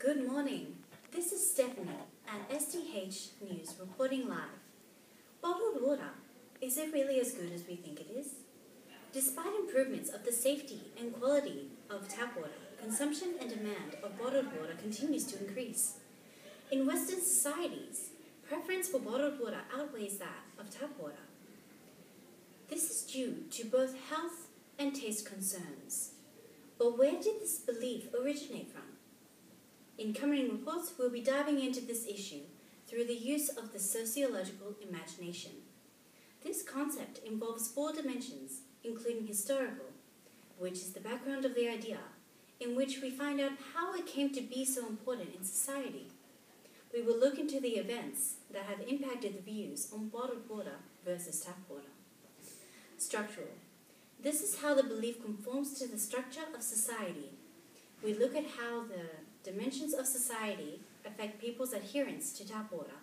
Good morning. This is Stephanie at SDH News reporting live. Bottled water, is it really as good as we think it is? Despite improvements of the safety and quality of tap water, consumption and demand of bottled water continues to increase. In Western societies, preference for bottled water outweighs that of tap water. This is due to both health and taste concerns. But where did this belief originate from? In coming reports, we'll be diving into this issue through the use of the sociological imagination. This concept involves 4 dimensions, including historical, which is the background of the idea, in which we find out how it came to be so important in society. We will look into the events that have impacted the views on bottled water versus tap water. Structural. This is how the belief conforms to the structure of society. We look at how the dimensions of society affect people's adherence to tap water.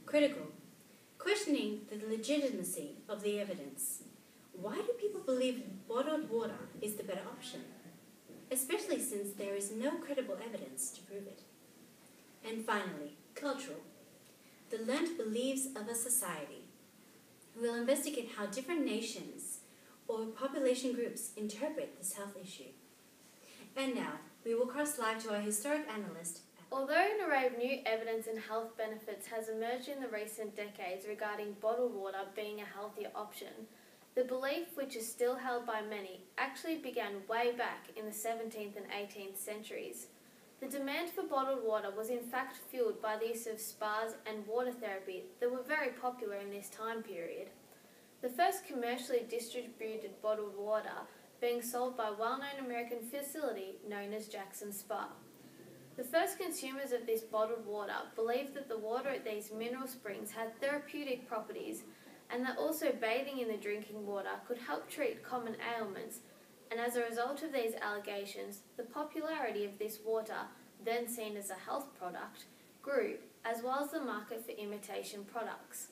Critical. Questioning the legitimacy of the evidence. Why do people believe bottled water is the better option? Especially since there is no credible evidence to prove it. And finally, cultural. The learned beliefs of a society. We'll investigate how different nations or population groups interpret this health issue. And now, we will cross live to our historic analyst. Although an array of new evidence and health benefits has emerged in the recent decades regarding bottled water being a healthier option, the belief, which is still held by many, actually began way back in the 17th and 18th centuries. The demand for bottled water was in fact fueled by the use of spas and water therapy that were very popular in this time period. The first commercially distributed bottled water being sold by a well-known American facility known as Jackson Spa. The first consumers of this bottled water believed that the water at these mineral springs had therapeutic properties and that also bathing in the drinking water could help treat common ailments, and as a result of these allegations, the popularity of this water, then seen as a health product, grew, as well as the market for imitation products.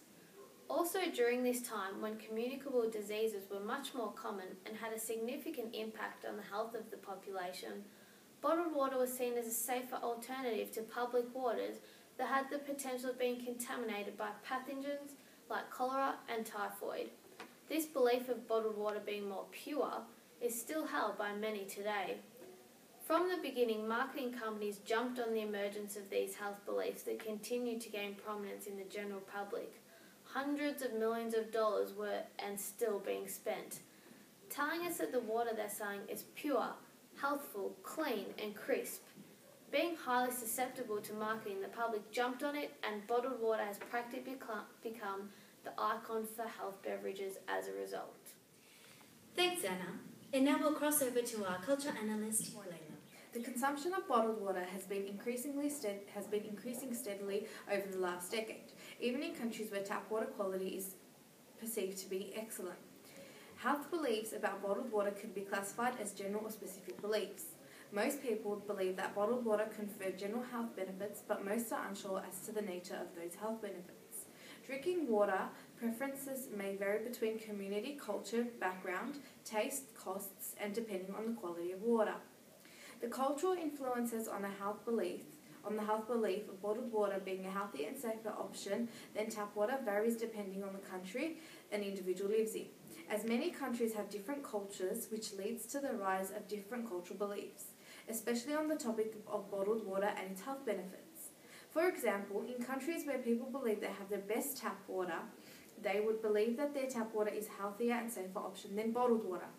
Also during this time, when communicable diseases were much more common and had a significant impact on the health of the population, bottled water was seen as a safer alternative to public waters that had the potential of being contaminated by pathogens like cholera and typhoid. This belief of bottled water being more pure is still held by many today. From the beginning, marketing companies jumped on the emergence of these health beliefs that continued to gain prominence in the general public. Hundreds of millions of dollars were and still being spent, telling us that the water they're selling is pure, healthful, clean and crisp. Being highly susceptible to marketing, the public jumped on it, and bottled water has practically become the icon for health beverages as a result. Thanks, Anna. And now we'll cross over to our culture analyst, Helena. The consumption of bottled water has been increasing steadily over the last decade, even in countries where tap water quality is perceived to be excellent. Health beliefs about bottled water could be classified as general or specific beliefs. Most people believe that bottled water confer general health benefits, but most are unsure as to the nature of those health benefits. Drinking water preferences may vary between community, culture, background, taste, costs, and depending on the quality of water. The cultural influences on the health belief of bottled water being a healthier and safer option than tap water varies depending on the country an individual lives in, as many countries have different cultures, which leads to the rise of different cultural beliefs, especially on the topic of bottled water and its health benefits. For example, in countries where people believe they have the best tap water, they would believe that their tap water is a healthier and safer option than bottled water.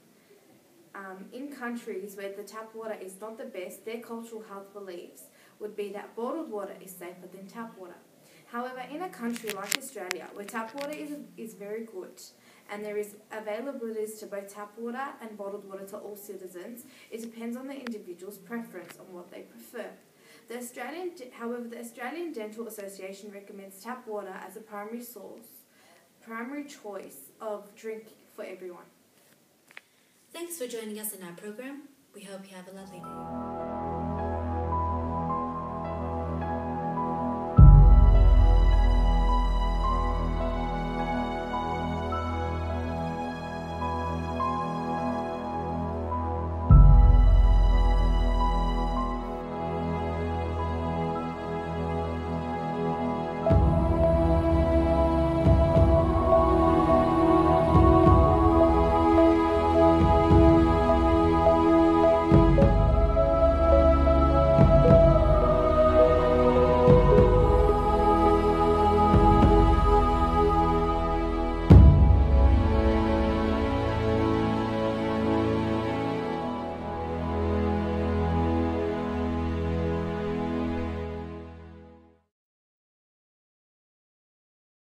In countries where the tap water is not the best, their cultural health beliefs would be that bottled water is safer than tap water. However, in a country like Australia, where tap water is very good, and there is availabilities to both tap water and bottled water to all citizens, it depends on the individual's preference on what they prefer. However, the Australian Dental Association recommends tap water as a primary choice of drink for everyone. Thanks for joining us in our program. We hope you have a lovely day.